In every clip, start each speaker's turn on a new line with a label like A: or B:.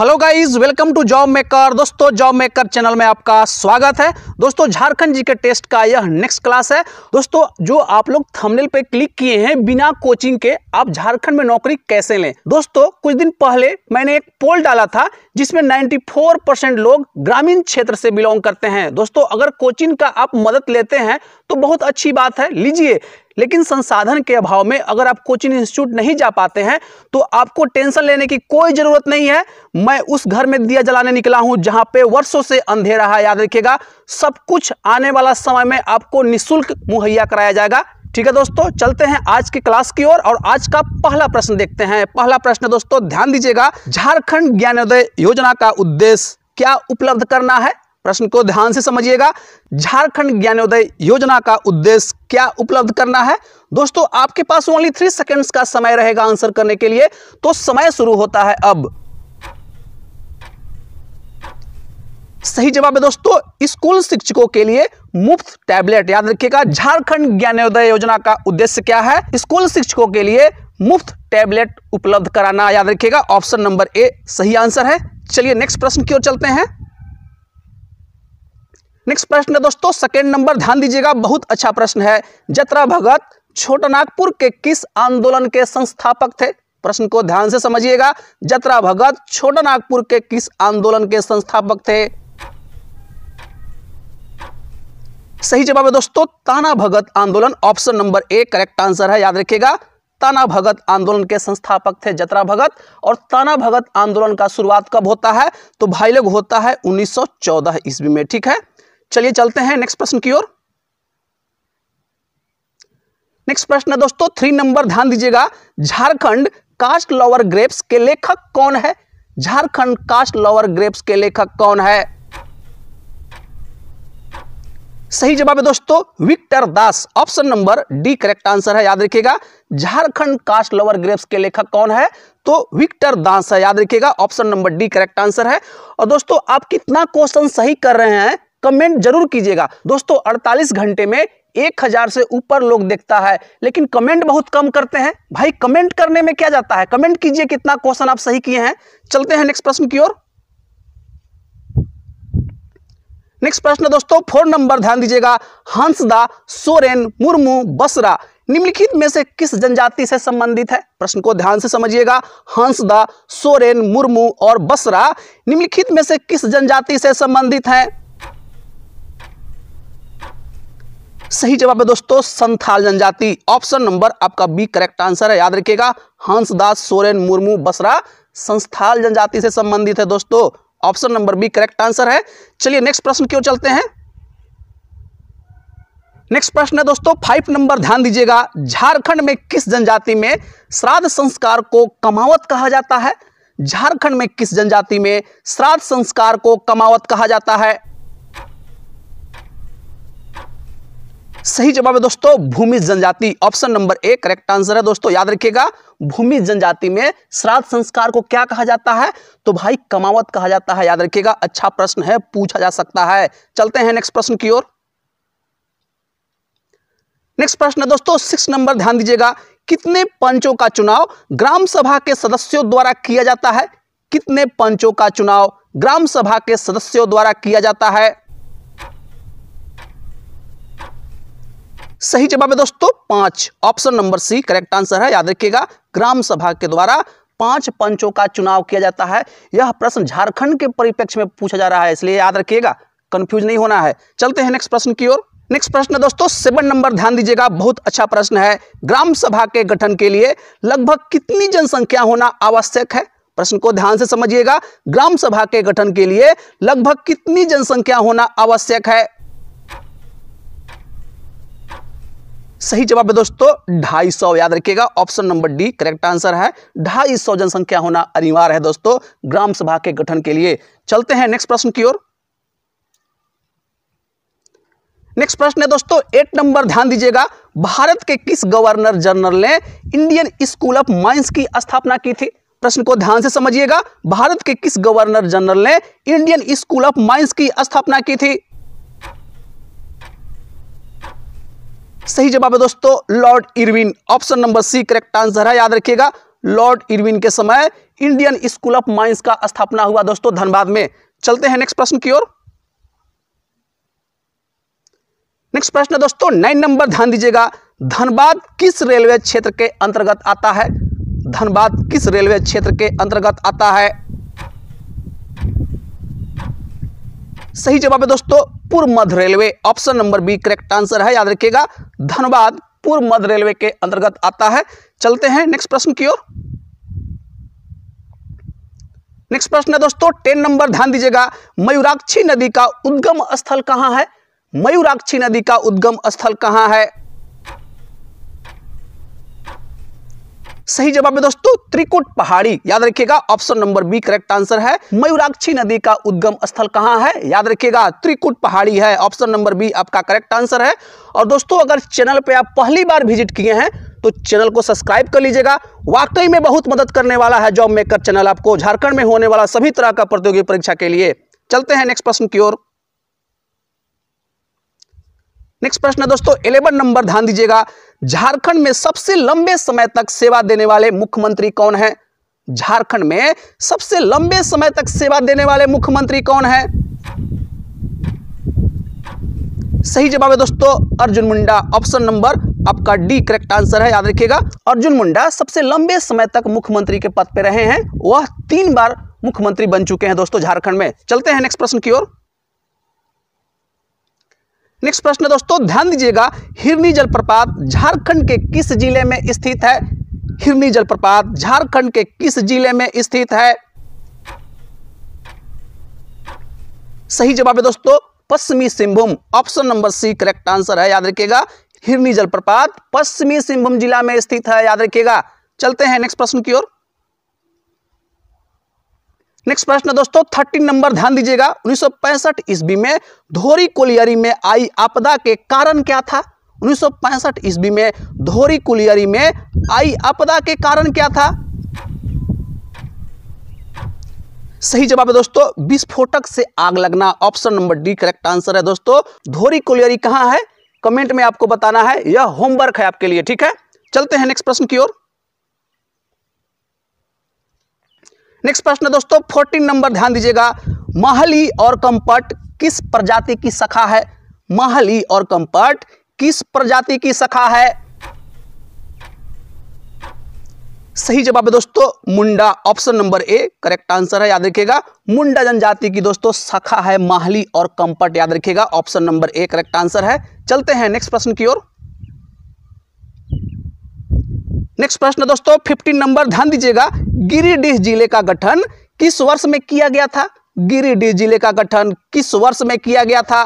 A: Hello guys, welcome to job maker. दोस्तों, job maker channel में आपका स्वागत है। दोस्तों, झारखंड जीके टेस्ट का यह नेक्स्ट क्लास है। दोस्तों, जो आप लोग थंबनेल पे क्लिक किए हैं, बिना कोचिंग के आप झारखंड में नौकरी कैसे लें। दोस्तों, कुछ दिन पहले मैंने एक पोल डाला था जिसमें 94% लोग ग्रामीण क्षेत्र से बिलोंग करते हैं। दोस्तों, अगर कोचिंग का आप मदद लेते हैं तो बहुत अच्छी बात है, लीजिए। लेकिन संसाधन के अभाव में अगर आप कोचिंग इंस्टीट्यूट नहीं जा पाते हैं तो आपको टेंशन लेने की कोई जरूरत नहीं है। मैं उस घर में दिया जलाने निकला हूं जहां पे वर्षों से अंधेरा है। याद रखिएगा, सब कुछ आने वाला समय में आपको निःशुल्क मुहैया कराया जाएगा। ठीक है दोस्तों, चलते हैं आज की क्लास की ओर और आज का पहला प्रश्न देखते हैं। पहला प्रश्न दोस्तों, ध्यान दीजिएगा, झारखंड ज्ञानोदय योजना का उद्देश्य क्या उपलब्ध करना है। प्रश्न को ध्यान से समझिएगा, झारखंड ज्ञानोदय योजना का उद्देश्य क्या उपलब्ध करना है। दोस्तों, आपके पास ओनली 3 सेकंड्स का समय रहेगा आंसर करने के लिए, तो समय शुरू होता है अब। सही जवाब है दोस्तों, स्कूल शिक्षकों के लिए मुफ्त टैबलेट। याद रखिएगा, झारखंड ज्ञानोदय योजना का उद्देश्य क्या है, स्कूल शिक्षकों के लिए मुफ्त टैबलेट उपलब्ध कराना। याद रखिएगा, ऑप्शन नंबर ए सही आंसर है। चलिए नेक्स्ट प्रश्न की ओर चलते हैं। नेक्स्ट प्रश्न है दोस्तों, सेकेंड नंबर, ध्यान दीजिएगा, बहुत अच्छा प्रश्न है। जतरा भगत छोटानागपुर के किस आंदोलन के संस्थापक थे। प्रश्न को ध्यान से समझिएगा, जतरा भगत छोटानागपुर के किस आंदोलन के संस्थापक थे। सही जवाब है दोस्तों, ताना भगत आंदोलन। Option number A correct answer है। याद रखिएगा, ताना भगत आंदोलन के संस्थापक थे जतरा भगत। और ताना भगत आंदोलन का शुरुआत कब होता है, तो भाई लोग होता है 1914 ईस्वी में। ठीक है, चलिए चलते हैं नेक्स्ट प्रश्न की ओर। नेक्स्ट प्रश्न है दोस्तों, 3 नंबर, ध्यान दीजिएगा, झारखंड कास्ट लवर ग्रेप्स के लेखक कौन है। झारखंड कास्ट लवर ग्रेप्स के लेखक कौन है। सही जवाब है दोस्तों, Victor Das. Option number D correct answer है। याद रखिएगा, झारखंड कास्ट लवर ग्रेप्स के लेखक कौन है, तो विक्टर दास है। याद रखिएगा, option number D correct answer है। और दोस्तों, आप कितना क्वेश्चन सही कर रहे हैं कमेंट जरूर कीजिएगा। दोस्तों, 48 घंटे में 1000 से ऊपर लोग देखता है, लेकिन कमेंट बहुत कम करते हैं। भाई, कमेंट करने में क्या जाता है, कमेंट कीजिए कितना क्वेश्चन आप सही किए हैं। चलते हैं नेक्स्ट प्रश्न की ओर। नेक्स्ट प्रश्न दोस्तों, 4 नंबर, ध्यान दीजिएगा, हंसदा सोरेन मुर्मू बसरा निम्नलिखित में से किस जनजाति से संबंधित है। प्रश्न को ध्यान से समझिएगा, हंसदा सोरेन मुर्मू और बसरा निम्नलिखित में से किस जनजाति से संबंधित हैं। सही जवाब है दोस्तों, संथाल जनजाति। ऑप्शन नंबर आपका बी करेक्ट आंसर है। याद रखिएगा, हंसदास सोरेन मुर्मू बसरा संथाल जनजाति से संबंधित है। दोस्तों, option number B correct answer है। चलिए नेक्स्ट प्रश्न की ओर चलते हैं। नेक्स्ट प्रश्न है दोस्तों, 5 नंबर, ध्यान दीजिएगा, झारखंड में किस जनजाति में श्राद्ध संस्कार को कमावत कहा जाता है। झारखंड में किस जनजाति में श्राद्ध संस्कार को कमावत कहा जाता है। सही जवाब है दोस्तों, भूमिज जनजाति। Option number A correct answer है। दोस्तों, याद रखिएगा, भूमिज जनजाति में श्राद्ध संस्कार को क्या कहा जाता है, तो भाई कमावत कहा जाता है। याद रखिएगा, अच्छा प्रश्न है, पूछा जा सकता है। चलते हैं नेक्स्ट प्रश्न की ओर। नेक्स्ट प्रश्न है दोस्तों, 6 नंबर, ध्यान दीजिएगा, कितने पंचों का चुनाव ग्राम सभा के सदस्यों द्वारा किया जाता है। कितने पंचों का चुनाव ग्राम सभा के सदस्यों द्वारा किया जाता है। सही जवाब है दोस्तों, 5। Option number C correct answer है। याद रखिएगा, ग्राम सभा के द्वारा 5 पंचों का चुनाव किया जाता है। यह प्रश्न झारखंड के परिप्रेक्ष्य में पूछा जा रहा है, इसलिए याद रखिएगा, कंफ्यूज नहीं होना है। चलते हैं नेक्स्ट प्रश्न की ओर। नेक्स्ट प्रश्न है दोस्तों, 7 नंबर, ध्यान दीजिएगा, बहुत अच्छा प्रश्न है। ग्राम सभा के गठन के लिए लगभग कितनी जनसंख्या होना आवश्यक है। प्रश्न को ध्यान से समझिएगा, ग्राम सभा के गठन के लिए लगभग कितनी जनसंख्या होना आवश्यक है। सही जवाब है दोस्तों, 250। याद रखिएगा, option number D correct answer है। 250 जनसंख्या होना अनिवार्य है दोस्तों ग्राम सभा के गठन के लिए। चलते हैं नेक्स्ट प्रश्न की ओर। नेक्स्ट प्रश्न है दोस्तों, 8 नंबर, ध्यान दीजिएगा, भारत के किस गवर्नर जनरल ने इंडियन स्कूल ऑफ माइंस की स्थापना की थी। प्रश्न को ध्यान से समझिएगा, भारत के किस गवर्नर जनरल ने इंडियन स्कूल ऑफ माइंस की स्थापना की थी। सही जवाब है दोस्तों, lord Irwin. Option number C correct answer है। याद रखिएगा, लॉर्ड इरविन के समय इंडियन स्कूल ऑफ माइंस का स्थापना हुआ दोस्तों धनबाद में। चलते हैं नेक्स्ट प्रश्न की ओर। नेक्स्ट प्रश्न दोस्तों 9 नंबर, ध्यान दीजिएगा। धनबाद किस रेलवे क्षेत्र के अंतर्गत आता है? धनबाद किस रेलवे क्षेत्र के अंतर्गत आता है? सही जवाब है दोस्तों पूर्व मध्य railway, option number B correct answer है। याद रखिएगा धनबाद पूर्व मध्य रेलवे के अंतर्गत आता है। चलते हैं नेक्स्ट प्रश्न की ओर। नेक्स्ट प्रश्न है दोस्तों 10 नंबर, ध्यान दीजिएगा। मयूराक्षी नदी का उद्गम स्थल कहां है? मयूराक्षी नदी का उद्गम स्थल कहां है? सही जवाब है दोस्तों त्रिकुट पहाड़ी। याद रखिएगा option number B correct answer है। मयूराक्षी नदी का उद्गम स्थल कहां है? याद रखिएगा त्रिकुट पहाड़ी है, ऑप्शन नंबर बी आपका करेक्ट आंसर है। और दोस्तों अगर चैनल पे आप पहली बार विजिट किए हैं तो चैनल को सब्सक्राइब कर लीजिएगा। वाकई में बहुत मदद करने वाला है जॉब मेकर चैनल आपको झारखंड में होने वाला सभी तरह का प्रतियोगी परीक्षा के लिए। चलते हैं नेक्स्ट प्रश्न की ओर। नेक्स्ट प्रश्न है दोस्तों 11 नंबर, ध्यान दीजिएगा। झारखंड में सबसे लंबे समय तक सेवा देने वाले मुख्यमंत्री कौन है? झारखंड में सबसे लंबे समय तक सेवा देने वाले मुख्यमंत्री कौन है? सही जवाब है दोस्तों अर्जुन मुंडा, ऑप्शन नंबर आपका डी करेक्ट आंसर है। याद रखिएगा अर्जुन मुंडा सबसे लंबे समय तक मुख्यमंत्री के पद पे रहे हैं। वह 3 बार मुख्यमंत्री बन चुके हैं दोस्तों झारखंड में। चलते हैं नेक्स्ट प्रश्न की ओर। नेक्स्ट प्रश्न दोस्तों ध्यान दीजिएगा। हिरनी जलप्रपात झारखंड के किस जिले में स्थित है? हिरनी जलप्रपात झारखंड के किस जिले में स्थित है? सही जवाब है दोस्तों Paschimi Singhbhum, option number C correct answer है। याद रखिएगा हिरनी जलप्रपात पश्चिमी सिंहभूम जिला में स्थित है। याद रखिएगा। चलते हैं नेक्स्ट प्रश्न की ओर। नेक्स्ट प्रश्न दोस्तों 13 नंबर, ध्यान दीजिएगा। 1965 ईस्वी में धोरी कोलियरी में आई आपदा के कारण क्या था? 1965 ईस्वी में धोरी कोलियरी में आई आपदा के कारण क्या था? सही जवाब है दोस्तों विस्फोटक से आग लगना, option number D correct answer है। दोस्तों धोरी कोलियरी कहां है कमेंट में आपको बताना है, यह होमवर्क है आपके लिए, ठीक है। चलते हैं नेक्स्ट प्रश्न की ओर। नेक्स्ट प्रश्न दोस्तों 14 नंबर, ध्यान दीजिएगा। महली और कंपट किस प्रजाति की शाखा है? महली और कंपट किस प्रजाति की शाखा है? सही जवाब है दोस्तों Munda, option number A correct answer है। याद रखिएगा मुंडा जनजाति की दोस्तों शाखा है महली और कंपट। याद रखिएगा option number A correct answer है। चलते हैं नेक्स्ट प्रश्न की ओर। नेक्स्ट प्रश्न दोस्तों 15 नंबर, ध्यान दीजिएगा। गिरिडीह जिले का गठन किस वर्ष में किया गया था? गिरिडीह जिले का गठन किस वर्ष में किया गया था?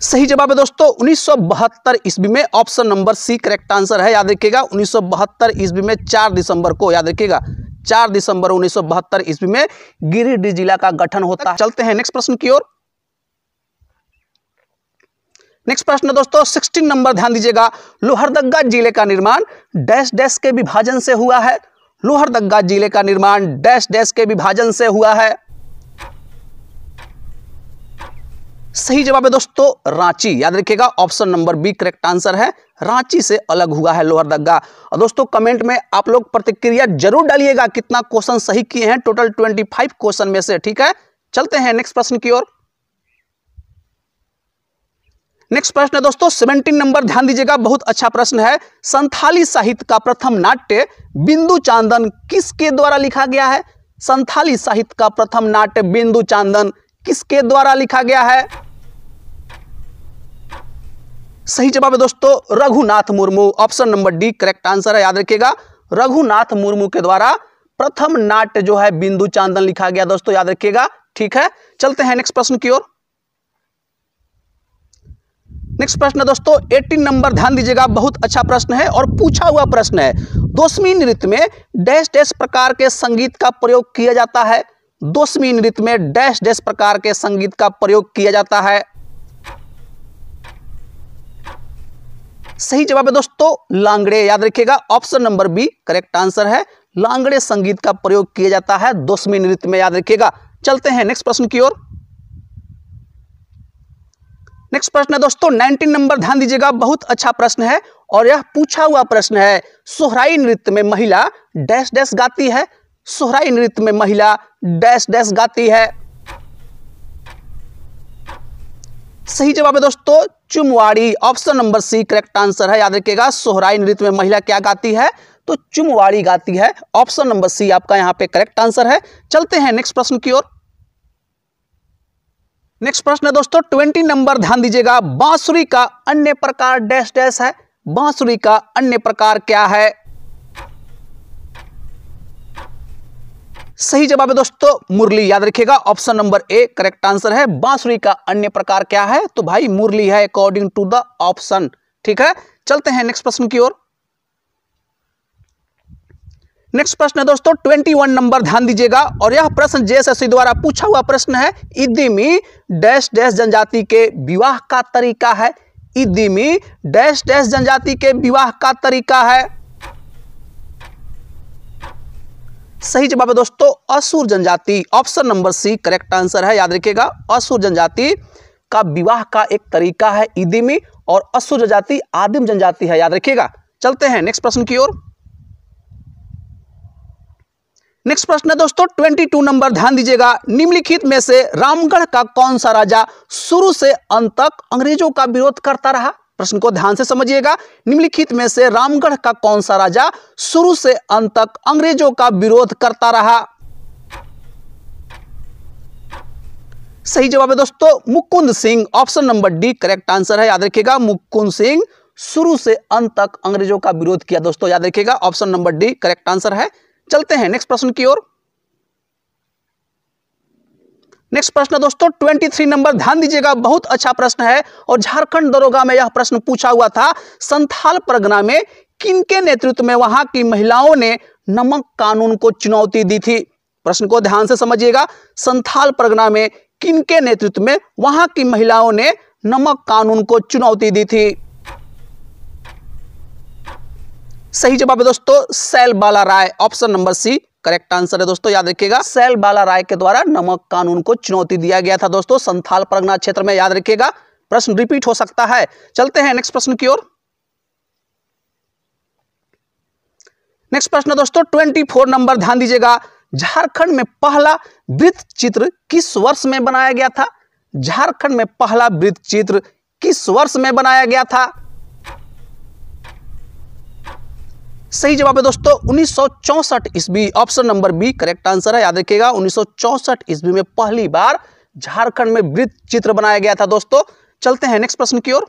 A: सही जवाब है दोस्तों 1972 ईस्वी में, option number C correct answer है। याद रखिएगा 1972 ईस्वी में 4 दिसंबर को, याद रखिएगा 4 दिसंबर 1972 ईस्वी में गिरिडीह जिला का गठन होता है। चलते हैं नेक्स्ट प्रश्न की ओर। नेक्स्ट प्रश्न दोस्तों 16 नंबर, ध्यान दीजिएगा। लोहरदगा जिले का निर्माण डैश डैश के विभाजन से हुआ है? लोहरदगा जिले का निर्माण डैश डैश के विभाजन से हुआ है? सही जवाब है दोस्तों रांची। याद रखिएगा option number B correct answer है। रांची से अलग हुआ है लोहरदगा। और दोस्तों कमेंट में आप लोग प्रतिक्रिया जरूर डालिएगा कितना क्वेश्चन सही किए हैं टोटल 25 क्वेश्चन में से, ठीक है। चलते हैं नेक्स्ट प्रश्न की ओर। नेक्स्ट प्रश्न है दोस्तों 17 नंबर, ध्यान दीजिएगा। बहुत अच्छा प्रश्न है। संथाली साहित्य का प्रथम नाट्य बिंदु चांदन किसके द्वारा लिखा गया है? संथाली साहित्य का प्रथम नाट्य बिंदु चांदन किसके द्वारा लिखा गया है? सही जवाब है दोस्तों Raghunath Murmu, option number D correct answer है। याद रखिएगा रघुनाथ मुर्मू के द्वारा प्रथम नाट्य जो है बिंदु चांदन लिखा गया दोस्तों, याद रखिएगा, ठीक है। चलते हैं नेक्स्ट प्रश्न की ओर। नेक्स्ट प्रश्न दोस्तों 18 नंबर, ध्यान दीजिएगा। बहुत अच्छा प्रश्न है और पूछा हुआ प्रश्न है। दोस्मी नृत्य में डैश डैश प्रकार के संगीत का प्रयोग किया जाता है? दोस्मी नृत्य में डैश डैश प्रकार के संगीत का प्रयोग किया जाता है? सही जवाब है दोस्तों लांगड़े। याद रखिएगा option number B correct answer है। लांगड़े संगीत का प्रयोग किया जाता है दोस्मी नृत्य में, याद रखिएगा। चलते हैं नेक्स्ट प्रश्न की ओर। नेक्स्ट प्रश्न है दोस्तों 19 नंबर, ध्यान दीजिएगा। बहुत अच्छा प्रश्न है और यह पूछा हुआ प्रश्न है, सोहराई नृत्य में महिला डैश डैश गाती है। सोहराई नृत्य में महिला डैश डैश गाती है। सही जवाब है दोस्तों Chumwadi, option number C correct answer है। याद रखिएगा, सोहराई नृत्य में महिला क्या गाती है, तो चुमवाड़ी गाती है। ऑप्शन नंबर सी आपका यहां पे करेक्ट आंसर है। चलते हैं नेक्स्ट प्रश्न की ओर। नेक्स्ट प्रश्न है दोस्तों 20 नंबर, ध्यान दीजिएगा। बांसुरी का अन्य प्रकार डैश डैश है। बांसुरी का अन्य प्रकार क्या है? सही जवाब है दोस्तों मुरली। याद रखिएगा, option number A correct answer है। बांसुरी का अन्य प्रकार क्या है, तो भाई मुरली है, अकॉर्डिंग टू द ऑप्शन। ठीक है, चलते हैं नेक्स्ट प्रश्न की ओर। नेक्स्ट प्रश्न है दोस्तों 21 नंबर, ध्यान दीजिएगा। और यह प्रश्न जेएसएससी द्वारा पूछा हुआ प्रश्न है। इदिमी डैश डैश जनजाति के विवाह का तरीका है। इदिमी डैश डैश जनजाति के विवाह का तरीका है। सही जवाब है दोस्तों असुर जनजाति, option number C correct answer है। याद रखिएगा, असुर जनजाति का विवाह का एक तरीका है इदिमी, और असुर जनजाति आदिम जनजाति है। याद रखिएगा। चलते हैं नेक्स्ट प्रश्न की ओर। नेक्स्ट प्रश्न है दोस्तों 22 नंबर, ध्यान दीजिएगा। निम्नलिखित में से रामगढ़ का कौन सा राजा शुरू से अंत तक अंग्रेजों का विरोध करता रहा? प्रश्न को ध्यान से समझिएगा। निम्नलिखित में से रामगढ़ का कौन सा राजा शुरू से अंत तक अंग्रेजों का विरोध करता रहा? सही जवाब है दोस्तों Mukund Singh, option number D correct answer है। याद रखिएगा, मुकुंद सिंह शुरू से अंत तक अंग्रेजों का विरोध किया। दोस्तों याद रखिएगा, option number D correct answer है। चलते हैं नेक्स्ट प्रश्न की ओर। नेक्स्ट प्रश्न दोस्तों 23 नंबर, ध्यान दीजिएगा। बहुत अच्छा प्रश्न है और झारखंड दरोगा में यह प्रश्न पूछा हुआ था। संथाल परगना में किनके नेतृत्व में वहां की महिलाओं ने नमक कानून को चुनौती दी थी? प्रश्न को ध्यान से समझिएगा। संथाल परगना में किनके नेतृत्व में वहां की महिलाओं ने नमक कानून को चुनौती दी थी? सही जवाब है दोस्तों Sail Bala Rai, option number C correct answer है। दोस्तों याद रखिएगा, सैल बाला राय के द्वारा नमक कानून को चुनौती दिया गया था दोस्तों संथाल परगना क्षेत्र में। याद रखिएगा, प्रश्न रिपीट हो सकता है। चलते हैं नेक्स्ट प्रश्न की ओर। नेक्स्ट प्रश्न दोस्तों 24 नंबर, ध्यान दीजिएगा। झारखंड में पहला वृत्त चित्र किस वर्ष में बनाया गया था? झारखंड में पहला वृत्त चित्र किस वर्ष में बनाया गया था? सही जवाब है दोस्तों 1964 ईस्वी, option number B correct answer है। याद रखिएगा, 1964 ईस्वी में पहली बार झारखंड में वृत्त चित्र बनाया गया था। दोस्तों चलते हैं नेक्स्ट प्रश्न की ओर।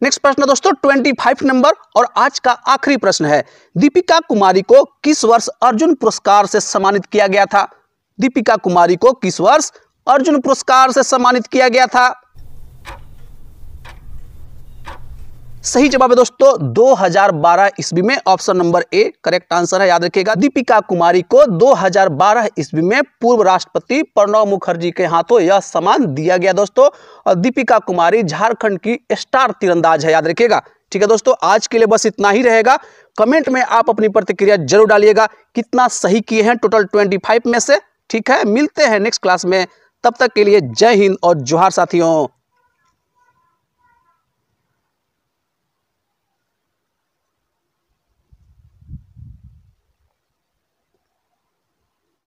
A: नेक्स्ट प्रश्न दोस्तों 25 नंबर और आज का आखिरी प्रश्न है। दीपिका कुमारी को किस वर्ष अर्जुन पुरस्कार से सम्मानित किया गया था? दीपिका कुमारी को किस वर्ष अर्जुन पुरस्कार से सम्मानित किया गया था? सही जवाब है दोस्तों 2012 ईस्वी में, option number A correct answer है। याद रखिएगा, दीपिका कुमारी को 2012 ईस्वी में पूर्व राष्ट्रपति प्रणब मुखर्जी के हाथों यह सम्मान दिया गया दोस्तों। और दीपिका कुमारी झारखंड की स्टार तीरंदाज है। याद रखिएगा। ठीक है दोस्तों, आज के लिए बस इतना ही रहेगा। कमेंट में आप अपनी प्रतिक्रिया जरूर डालिएगा, कितना सही किए हैं टोटल 25 में से। ठीक है, मिलते हैं नेक्स्ट क्लास में, तब तक के लिए जय हिंद और जोहार साथियों।